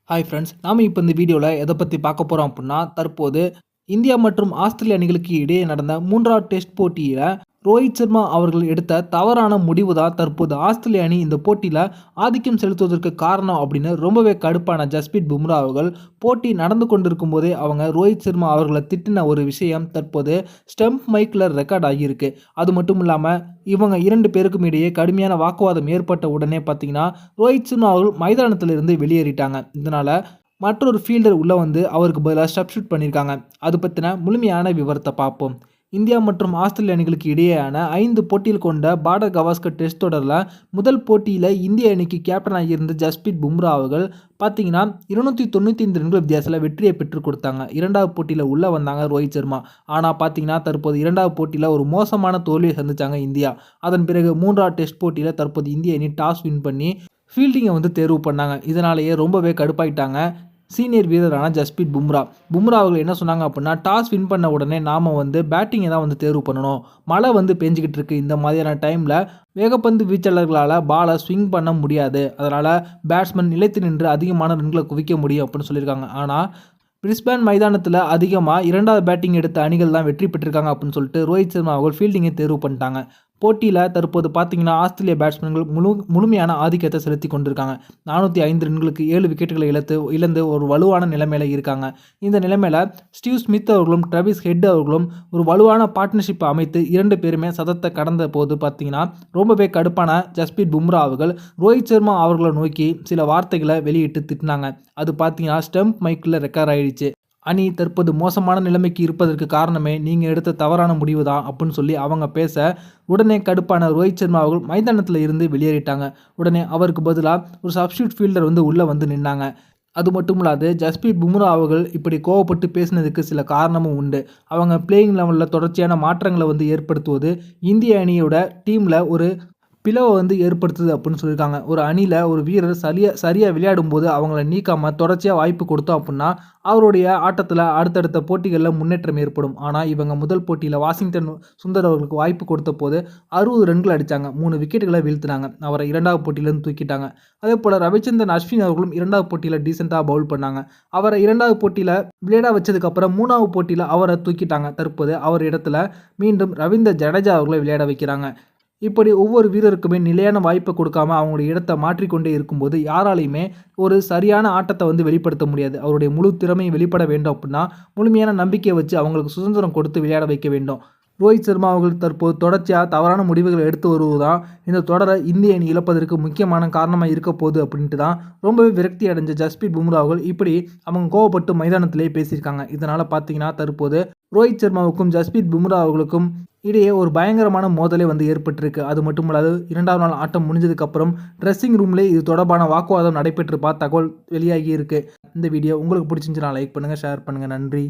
Hi friends, நாம இப்போ இந்த வீடியோவில் எதை பற்றி பார்க்க போகிறோம் அப்படின்னா, தற்போது இந்தியா மற்றும் ஆஸ்திரேலியா அணிகளுக்கு இடையே நடந்த 3வது டெஸ்ட் போட்டியில் ரோஹித் சர்மா அவர்கள் எடுத்த தவறான முடிவு தான் தற்போது ஆஸ்திரேலிய அணி இந்த போட்டியில் ஆதிக்கம் செலுத்துவதற்கு காரணம் அப்படின்னு ரொம்பவே கடுப்பான ஜஸ்பிரீத் பும்ரா அவர்கள் போட்டி நடந்து கொண்டிருக்கும் போதே அவங்க ரோஹித் சர்மா அவர்களை திட்டின ஒரு விஷயம் தற்போது ஸ்டம்ப் மைக்கில் ரெக்கார்ட் ஆகியிருக்கு. அது மட்டும் இல்லாமல் இவங்க 2 பேருக்கும் இடையே கடுமையான வாக்குவாதம் ஏற்பட்ட உடனே பார்த்தீங்கன்னா ரோஹித் சர்மா அவர்கள் மைதானத்திலிருந்து வெளியேறிட்டாங்க. இதனால் மற்றொரு ஃபீல்டர் உள்ளே வந்து அவருக்கு பதிலாக சப்ஸ்டியூட் பண்ணியிருக்காங்க. அது பற்றின முழுமையான விவரத்தை பார்ப்போம். இந்தியா மற்றும் ஆஸ்திரேலிய அணிகளுக்கு இடையேயான 5 போட்டிகள் கொண்ட பார்டர் கவாஸ்கர் டெஸ்ட் தொடரில் முதல் போட்டியில் இந்திய அணிக்கு கேப்டனாக இருந்த ஜஸ்பிரீத் பும்ரா அவர்கள் பார்த்தீங்கன்னா 295 ரன்கள் வித்தியாசத்தில் வெற்றியை பெற்றுக் கொடுத்தாங்க. 2வது போட்டியில் உள்ளே வந்தாங்க ரோஹித் சர்மா. ஆனால் பார்த்தீங்கன்னா தற்போது 2வது போட்டியில் ஒரு மோசமான தோல்வியை சந்திச்சாங்க இந்தியா. அதன் பிறகு 3வது டெஸ்ட் போட்டியில் தற்போது இந்திய அணி டாஸ் வின் பண்ணி ஃபீல்டிங்கை வந்து தேர்வு பண்ணாங்க. இதனாலேயே ரொம்பவே கடுப்பாயிட்டாங்க சீனியர் வீரரான ஜஸ்பிரீத் பும்ரா. அவர்கள் என்ன சொன்னாங்க அப்படின்னா, டாஸ் வின் பண்ண உடனே நாம் வந்து பேட்டிங்கை தான் வந்து தேர்வு பண்ணணும். மழை வந்து பெஞ்சிக்கிட்டு இருக்கு. இந்த மாதிரியான டைமில் வேகப்பந்து வீச்சாளர்களால் பாலை ஸ்விங் பண்ண முடியாது. அதனால் பேட்ஸ்மேன் நிலைத்து நின்று அதிகமான ரன்களை குவிக்க முடியும் அப்படின்னு சொல்லியிருக்காங்க. ஆனால் பிரிஸ்பேன் மைதானத்தில் அதிகமாக 2வது பேட்டிங் எடுத்த அணிகள் தான் வெற்றி பெற்றிருக்காங்க அப்படின்னு சொல்லிட்டு ரோஹித் சர்மா அவர்கள் ஃபீல்டிங்கை தேர்வு பண்ணிட்டாங்க. போட்டியில் தற்போது பார்த்தீங்கன்னா ஆஸ்திரேலிய பேட்ஸ்மேன்கள் முழுமையான ஆதிக்கத்தை செலுத்தி கொண்டிருக்காங்க. 405 ரன்களுக்கு 7 விக்கெட்டுகளை இழந்து ஒரு வலுவான நிலைமையில் இருக்காங்க. இந்த நிலைமையில் ஸ்டீவ் ஸ்மித் அவர்களும் ட்ராவிஸ் ஹெட் அவர்களும் ஒரு வலுவான பார்ட்னர்ஷிப்பை அமைத்து 2 பேருமே சதத்தை கடந்த போது பார்த்தீங்கன்னா ரொம்பவே கடுப்பான ஜஸ்பிரீத் பும்ரா அவர்கள் ரோஹித் சர்மா அவர்களை நோக்கி சில வார்த்தைகளை வெளியிட்டு திட்டினாங்க. அது பார்த்தீங்கன்னா ஸ்டம்ப் மைக்கில் ரெக்கார்ட் ஆயிடுச்சு. அணி தற்போது மோசமான நிலைமைக்கு இருப்பதற்கு காரணமே நீங்கள் எடுத்த தவறான முடிவு தான் அப்படின்னு சொல்லி அவங்க பேச உடனே கடுப்பான ரோஹித் சர்மா அவர்கள் மைதானத்தில் இருந்து வெளியேறிட்டாங்க. உடனே அவருக்கு பதிலாக ஒரு சப்ஸ்டியூட் ஃபீல்டர் வந்து உள்ளே வந்து நின்னாங்க. அது மட்டும் இல்லாது ஜஸ்பிரீத் பும்ரா அவர்கள் இப்படி கோவப்பட்டு பேசினதுக்கு சில காரணமும் உண்டு. அவங்க பிளேயிங் லெவலில் தொடர்ச்சியான மாற்றங்களை வந்து ஏற்படுத்துவது இந்திய அணியோட டீமில் ஒரு பிளவை வந்து ஏற்படுத்துது அப்படின்னு சொல்லியிருக்காங்க. ஒரு அணியில் ஒரு வீரர் சரியாக விளையாடும் போது அவங்கள நீக்காமல் தொடர்ச்சியாக வாய்ப்பு கொடுத்தோம் அப்படின்னா அவருடைய ஆட்டத்தில் அடுத்தடுத்த போட்டிகளில் முன்னேற்றம் ஏற்படும். ஆனால் இவங்க முதல் போட்டியில் வாஷிங்டன் சுந்தர் அவர்களுக்கு வாய்ப்பு கொடுத்த போது 60 ரன்கள் அடித்தாங்க. 3 விக்கெட்டுகளை வீழ்த்தினாங்க. அவரை 2வது போட்டியிலேருந்து தூக்கிட்டாங்க. அதே போல் ரவிச்சந்திரன் அஸ்வின் அவர்களும் 2வது போட்டியில் டீசெண்டாக பவுல் பண்ணாங்க. அவரை 2வது போட்டியில் விளையாட வச்சதுக்கப்புறம் 3வது போட்டியில் அவரை தூக்கிட்டாங்க. தற்போது அவர் இடத்துல மீண்டும் ரவீந்திர ஜடேஜா அவர்களை விளையாட வைக்கிறாங்க. இப்படி ஒவ்வொரு வீரருக்குமே நிலையான வாய்ப்பை கொடுக்காம அவங்களுடைய இடத்தை மாற்றிக்கொண்டே இருக்கும்போது யாராலையுமே ஒரு சரியான ஆட்டத்தை வந்து வெளிப்படுத்த முடியாது. அவருடைய முழு திறமையை வெளிப்பட வேண்டும் அப்படின்னா முழுமையான நம்பிக்கையை வச்சு அவங்களுக்கு சுதந்திரம் கொடுத்து விளையாட வைக்க வேண்டும். ரோஹித் சர்மா அவர்கள் தற்போது தொடர்ச்சியாக தவறான முடிவுகளை எடுத்து வருவதுதான் இந்த தொடரை இந்திய அணி இழப்பதற்கு முக்கியமான காரணமாக இருக்க போகுது அப்படின்ட்டு தான் ரொம்பவே விரக்தி அடைஞ்ச ஜஸ்பிரீத் பும்ரா அவர்கள் இப்படி அவங்க கோவப்பட்டு மைதானத்திலே பேசியிருக்காங்க. இதனால் பார்த்தீங்கன்னா தற்போது ரோஹித் சர்மாவுக்கும் ஜஸ்பிரீத் பும்ரா அவர்களுக்கும் இடையே ஒரு பயங்கரமான மோதலே வந்து ஏற்பட்டிருக்கு. அது மட்டும் இல்லாது 2வது நாள் ஆட்டம் முடிஞ்சதுக்கப்புறம் ட்ரெஸ்ஸிங் ரூம்லேயே இது தொடர்பான வாக்குவாதம் நடைபெற்றிருப்பா தகவல் வெளியாகி இருக்கு. இந்த வீடியோ உங்களுக்கு பிடிச்சிருந்துச்சுன்னா லைக் பண்ணுங்கள், ஷேர் பண்ணுங்கள். நன்றி.